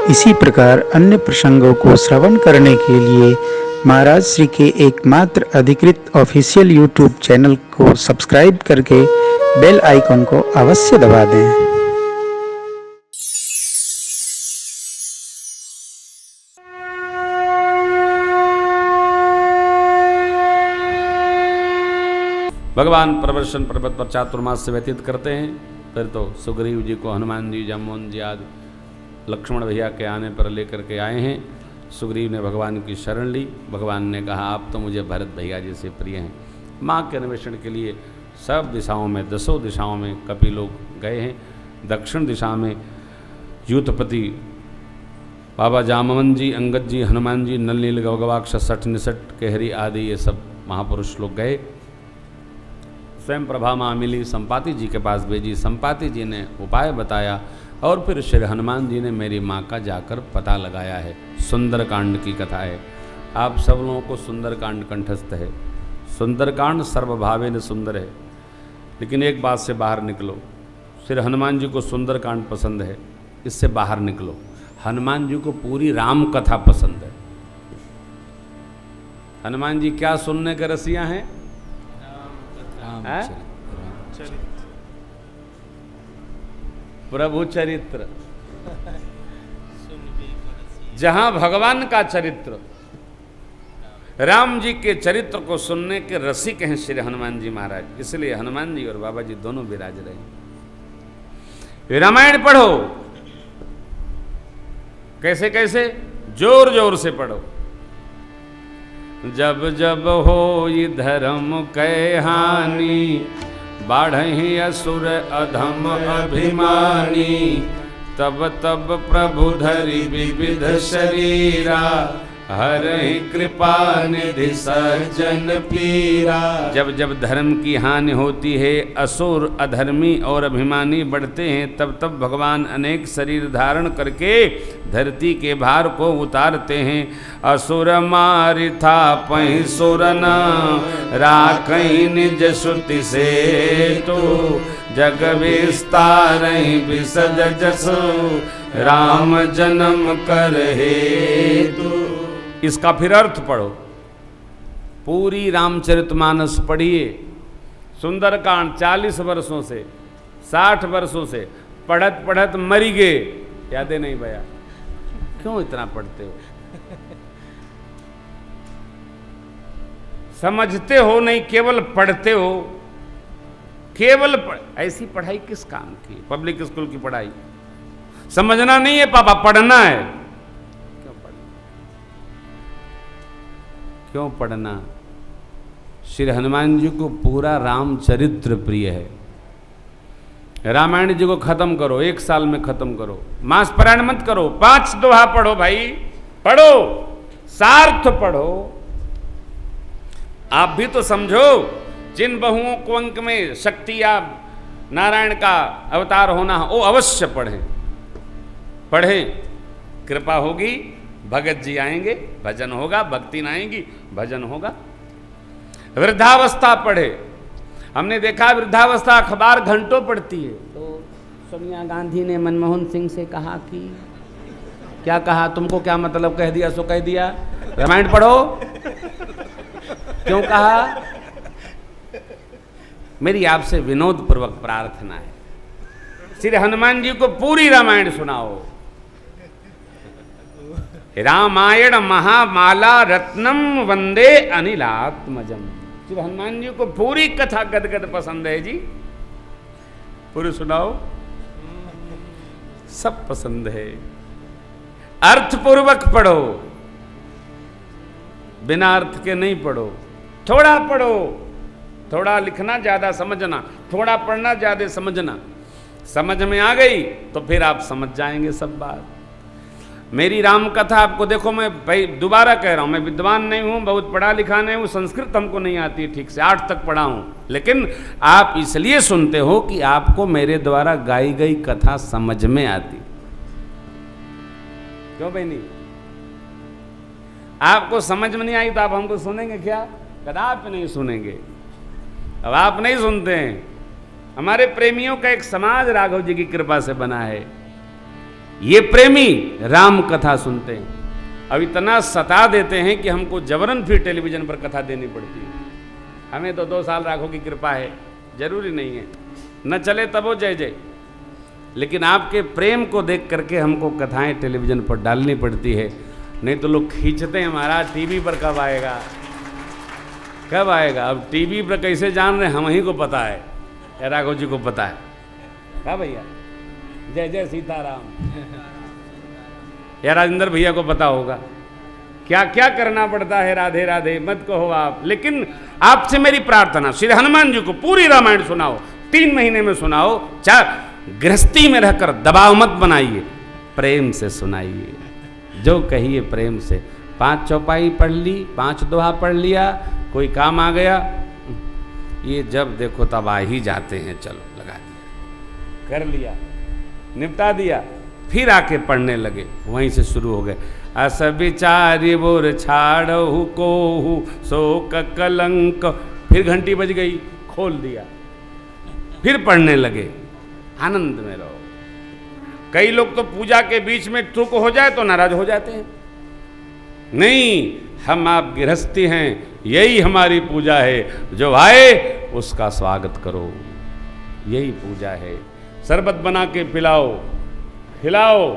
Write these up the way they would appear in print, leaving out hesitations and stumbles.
इसी प्रकार अन्य प्रसंगों को श्रवण करने के लिए महाराज श्री के एकमात्र अधिकृत ऑफिशियल यूट्यूब चैनल को सब्सक्राइब करके बेल आइकन को अवश्य दबा दें। भगवान प्रवर्षण पर्वत पर चातुर्मास से व्यतीत करते हैं। फिर तो सुग्रीव जी को हनुमान जी, जामवंत जी आदि लक्ष्मण भैया के आने पर लेकर के आए हैं। सुग्रीव ने भगवान की शरण ली। भगवान ने कहा आप तो मुझे भरत भैया जी से प्रिय हैं। माँ के अन्वेषण के लिए सब दिशाओं में, 10 दिशाओं में कपि लोग गए हैं। दक्षिण दिशा में यूथपति बाबा जामवंत जी, अंगद जी, हनुमान जी, नल नील गवगवाक्ष, सठ निसठ केहरी आदि ये सब महापुरुष लोग गए। स्वयं प्रभा माँ मिली, संपाति जी के पास भेजी। संपाति जी ने उपाय बताया और फिर श्री हनुमान जी ने मेरी माँ का जाकर पता लगाया है। सुंदरकांड की कथा है। आप सब लोगों को सुंदरकांड कंठस्थ है। सुंदरकांड सर्वभावेन सुंदर है। लेकिन एक बात से बाहर निकलो, श्री हनुमान जी को सुंदरकांड पसंद है, इससे बाहर निकलो। हनुमान जी को पूरी राम कथा पसंद है। हनुमान जी क्या सुनने के रसिया हैं? प्रभु चरित्र, जहां भगवान का चरित्र, राम जी के चरित्र को सुनने के रसिक हैं श्री हनुमान जी महाराज। इसलिए हनुमान जी और बाबा जी दोनों विराज रहे। रामायण पढ़ो, कैसे कैसे? जोर जोर से पढ़ो। जब जब होई धर्म कै हानि, बाढ़हि असुर अधम अभिमानी, तब तब प्रभु धरि विविध शरीरा, हरहि कृपा निधि सज्जन पीरा। जब जब धर्म की हानि होती है, असुर अधर्मी और अभिमानी बढ़ते हैं, तब तब भगवान अनेक शरीर धारण करके धरती के भार को उतारते हैं। असुर मारि था पहि सुर न, राखहि निज श्रुति से तो, जग विस्तारहि विसद जसु, राम जन्म कर हेतु। इसका फिर अर्थ पढ़ो। पूरी रामचरितमानस पढ़िए। सुंदरकांड 40 वर्षों से, 60 वर्षों से पढ़त पढ़त मरी गए, यादें नहीं भैया? क्यों इतना पढ़ते हो? समझते हो नहीं, केवल पढ़ते हो। केवल ऐसी पढ़ाई किस काम की? पब्लिक स्कूल की पढ़ाई समझना नहीं है पापा, पढ़ना है। क्यों पढ़ना? श्री हनुमान जी को पूरा रामचरित्र प्रिय है। रामायण जी को खत्म करो, 1 साल में खत्म करो। मास पारायण मत करो, 5 दोहा पढ़ो भाई, पढ़ो, सार्थ पढ़ो। आप भी तो समझो, जिन बहुओं को अंक में शक्ति या नारायण का अवतार होना हो, वो अवश्य पढ़ें। पढ़ें, कृपा होगी, भगत जी आएंगे, भजन होगा, भक्ति न आएंगी, भजन होगा। वृद्धावस्था पढ़े। हमने देखा वृद्धावस्था अखबार घंटों पढ़ती है। तो सोनिया गांधी ने मनमोहन सिंह से कहा कि क्या कहा, तुमको क्या मतलब, कह दिया सो कह दिया। रामायण पढ़ो। क्यों कहा? मेरी आपसे विनोद पूर्वक प्रार्थना है, श्री हनुमान जी को पूरी रामायण सुनाओ। रामायण महामाला रत्नम वंदे अनिलात्मजम। श्री हनुमान जी को पूरी कथा गदगद पसंद है जी। पूरी सुनाओ। सब पसंद है। अर्थपूर्वक पढ़ो, बिना अर्थ के नहीं पढ़ो। थोड़ा पढ़ो, थोड़ा लिखना, ज्यादा समझना। थोड़ा पढ़ना, ज्यादा समझना। समझ में आ गई तो फिर आप समझ जाएंगे सब बात। मेरी राम कथा आपको, देखो मैं भाई दोबारा कह रहा हूँ, मैं विद्वान नहीं हूँ, बहुत पढ़ा लिखा नहीं हूँ, संस्कृत हमको नहीं आती ठीक से, 8 तक पढ़ा हूँ। लेकिन आप इसलिए सुनते हो कि आपको मेरे द्वारा गाई गई कथा समझ में आती। क्यों भाई? नहीं, आपको समझ में नहीं आई तो आप हमको सुनेंगे क्या? कदापि नहीं सुनेंगे। अब आप नहीं सुनते हैं। हमारे प्रेमियों का एक समाज राघव जी की कृपा से बना है। ये प्रेमी राम कथा सुनते हैं। अब इतना सता देते हैं कि हमको जबरन फिर टेलीविजन पर कथा देनी पड़ती है। हमें तो 2 साल राघव की कृपा है, जरूरी नहीं है, न चले तब वो जय जय। लेकिन आपके प्रेम को देख करके हमको कथाएं टेलीविजन पर डालनी पड़ती है, नहीं तो लोग खींचते हैं महाराज टीवी पर कब आएगा कब आएगा। अब टीवी पर कैसे जान रहे हैं, हम ही को पता है, राघव जी को पता है। हाँ भैया, जय जय सीताराम। या राजेंद्र भैया को पता होगा क्या क्या करना पड़ता है। राधे राधे मत कहो आप, लेकिन आपसे मेरी प्रार्थना, श्री हनुमान जी को पूरी रामायण सुनाओ, 3 महीने में सुनाओ, 4 गृहस्थी में रहकर दबाव मत बनाइए, प्रेम से सुनाइए, जो कहिए प्रेम से। 5 चौपाई पढ़ ली, 5 दोहा पढ़ लिया, कोई काम आ गया, ये जब देखो तब आ ही जाते हैं, चलो लगा दिया, कर लिया, निपटा दिया, फिर आके पढ़ने लगे, वहीं से शुरू हो गए। अस विचारी बोर छाड़हु कोहु शोक कलंक, फिर घंटी बज गई, खोल दिया, फिर पढ़ने लगे, आनंद में रहो। कई लोग तो पूजा के बीच में चूक हो जाए तो नाराज हो जाते हैं। नहीं, हम आप गृहस्थी हैं, यही हमारी पूजा है, जो आए उसका स्वागत करो, यही पूजा है। शरबत बना के पिलाओ, खिलाओ,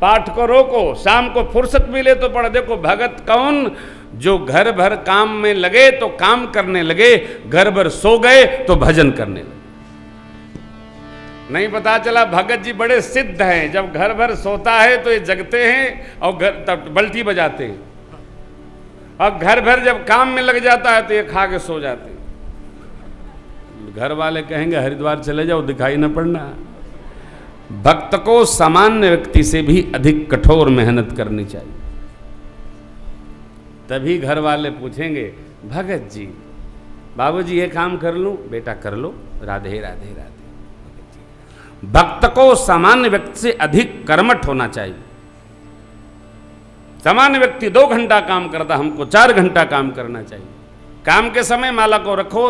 पाठ को रोको, शाम को फुर्सत मिले तो पढ़। देखो भगत कौन, जो घर भर काम में लगे तो काम करने लगे, घर भर सो गए तो भजन करने लगे। नहीं पता चला भगत जी बड़े सिद्ध हैं, जब घर भर सोता है तो ये जगते हैं और घर तब बल्टी बजाते हैं, और घर भर जब काम में लग जाता है तो ये खा के सो जाते हैं। घर वाले कहेंगे हरिद्वार चले जाओ, दिखाई न पड़ना। भक्त को सामान्य व्यक्ति से भी अधिक कठोर मेहनत करनी चाहिए, तभी घर वाले पूछेंगे भगत जी, बाबूजी ये काम कर लूं, बेटा कर लो, राधे राधे राधे। भक्त को सामान्य व्यक्ति से अधिक कर्मठ होना चाहिए। सामान्य व्यक्ति 2 घंटा काम करता, हमको 4 घंटा काम करना चाहिए। काम के समय माला को रखो,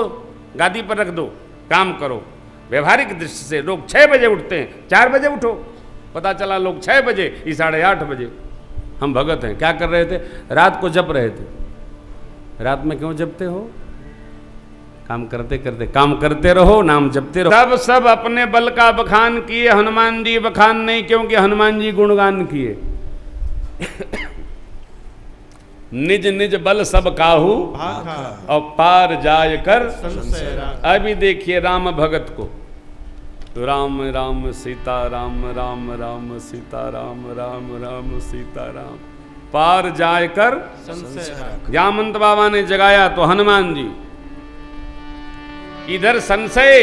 गादी पर रख दो, काम करो। व्यवहारिक दृष्टि से लोग 6 बजे उठते हैं, 4 बजे उठो। पता चला लोग 6 बजे, ये 8:30 बजे। हम भगत हैं, क्या कर रहे थे? रात को जप रहे थे। रात में क्यों जपते हो? काम करते करते, काम करते रहो, नाम जपते रहो। सब अपने बल का बखान किए, हनुमान जी बखान नहीं, क्योंकि हनुमान जी गुणगान किए। निज निज बल सब काहू और पार जाय कर। अभी देखिए राम भगत को, राम राम सीता राम, राम राम सीता राम, राम राम सीता राम, पार जाय कर। जामंत बाबा ने जगाया तो हनुमान जी, इधर संशय,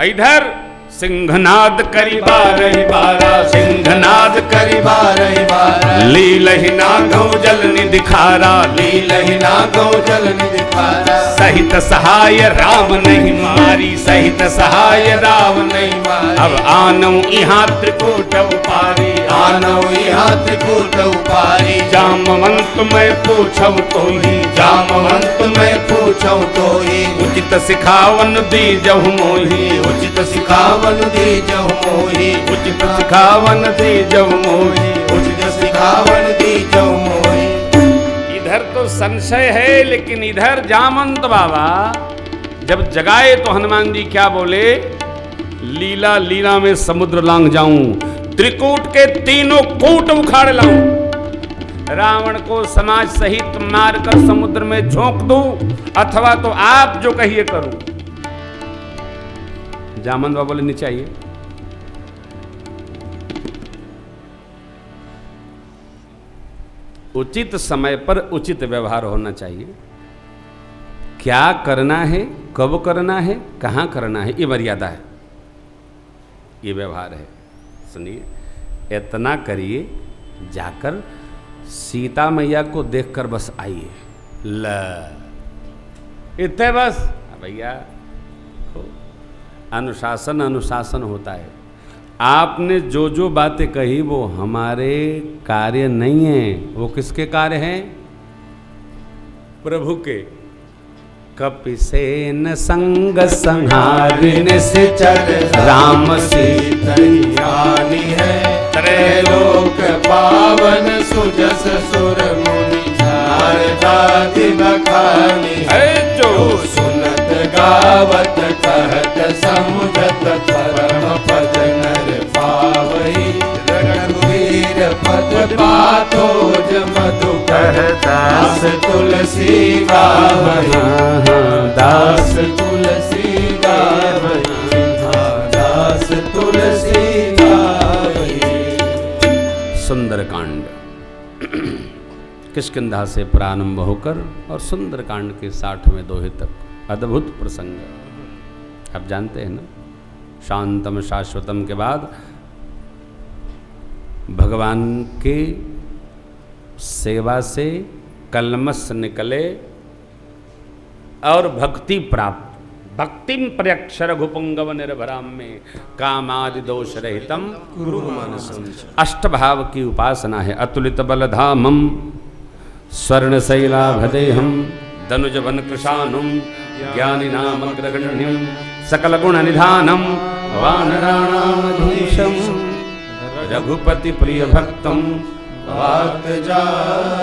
इधर सिंहनाद करी बारहि बारा, सिंहनाद करी बारहि बारा। लीलहि नागौ जल निधि खारा, लीलहि नागौ जल निधि खारा। सहित सहाय राम नहीं मारी, सहित सहाय राम नहीं मारी। अब आनौ इहाँ त्रिकूट उपारी, आनौ इहाँ त्रिकूट उपारी। जामवंत मैं पूछौ तोहि, जामवंत मैं पूछौ तोहि। उचित सिखावन दीजहु मोहि, उचित सिखावन दीजहु मोहि। उचित सिखावन दीजहु मोहि, उचित सिखावन दीजहु मोहि। इधर तो संशय है, लेकिन इधर जामंत बाबा जब जगाए तो हनुमान जी क्या बोले? लीला लीला में समुद्र लांग जाऊं, त्रिकूट के 3 कूट उखाड़ लाऊं, रावण को समाज सहित मारकर समुद्र में झोंक दूं, अथवा तो आप जो कहिए करूं। जामंत बाबा बोले नहीं चाहिए। उचित समय पर उचित व्यवहार होना चाहिए। क्या करना है, कब करना है, कहाँ करना है, ये मर्यादा है, ये व्यवहार है। सुनिए, इतना करिए, जाकर सीता मैया को देखकर बस आइए, इतने बस भैया। अनुशासन अनुशासन होता है। आपने जो जो बातें कही वो हमारे कार्य नहीं है, वो किसके कार्य हैं? प्रभु के। कपिसेन संग संहारिन से चर राम सीतयानी है। त्रैलोक पावन सुजस सुर मुनि नारदादि बखानी है। जो सुनत गावत कहत समुझत परम पद नर पावई। रघुवीर पद पाथोज मधु दास तुलसी गावई। दास तुलसी गावई। दास तुलसी गावई। सुंदरकांड किष्किंधा से प्रारंभ होकर और सुंदरकांड के 60वें दोहे तक अद्भुत प्रसंग। आप जानते हैं ना, शांतम शाश्वतम के बाद भगवान के सेवा से कलमस निकले और भक्ति प्राप्त। भक्तिम प्रयक्षर घुपुंगव निर्भराम में कामादि दोष रहितम गुरु मानसम। अष्टभाव की उपासना है। अतुलित बलधामम स्वर्णशैलाभदेहम दनुजवन कृशानुम ज्ञानी नाम अग्रगण्यम सकल गुण निधानम वानराणामधीशम रघुपति प्रिय भक्तम वाक्जातम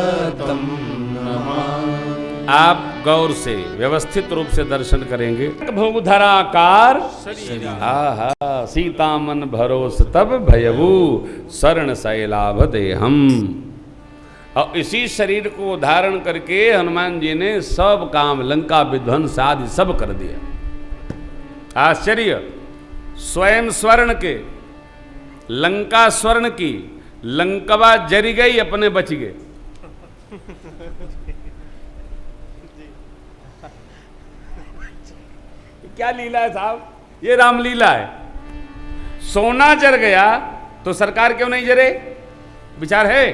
नमामि। आप गौर से व्यवस्थित रूप से दर्शन करेंगे। भूधराकार आहा सीता मन भरोस तब भयवु शरण शैलाभ देहम। और इसी शरीर को धारण करके हनुमान जी ने सब काम लंका विध्वंस आदि सब कर दिया। आश्चर्य, स्वयं स्वर्ण के, लंका स्वर्ण की, लंकवा जरी गई अपने बच गए। क्या लीला है साहब, ये रामलीला है। सोना जर गया तो सरकार क्यों नहीं जरे, विचार है?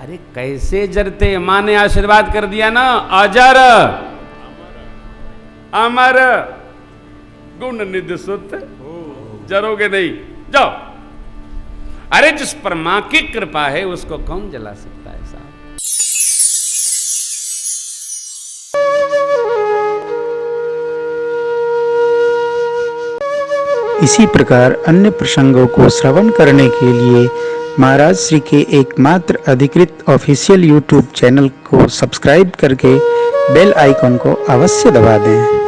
अरे कैसे जरते, मां ने आशीर्वाद कर दिया ना, अजर अमर गुण निधि सुत, जरोगे नहीं, जाओ। अरे जिस पर मां की कृपा है उसको कौन जला सकता है साहब। इसी प्रकार अन्य प्रसंगों को श्रवण करने के लिए महाराज श्री के एकमात्र अधिकृत ऑफिशियल यूट्यूब चैनल को सब्सक्राइब करके बेल आइकॉन को अवश्य दबा दें।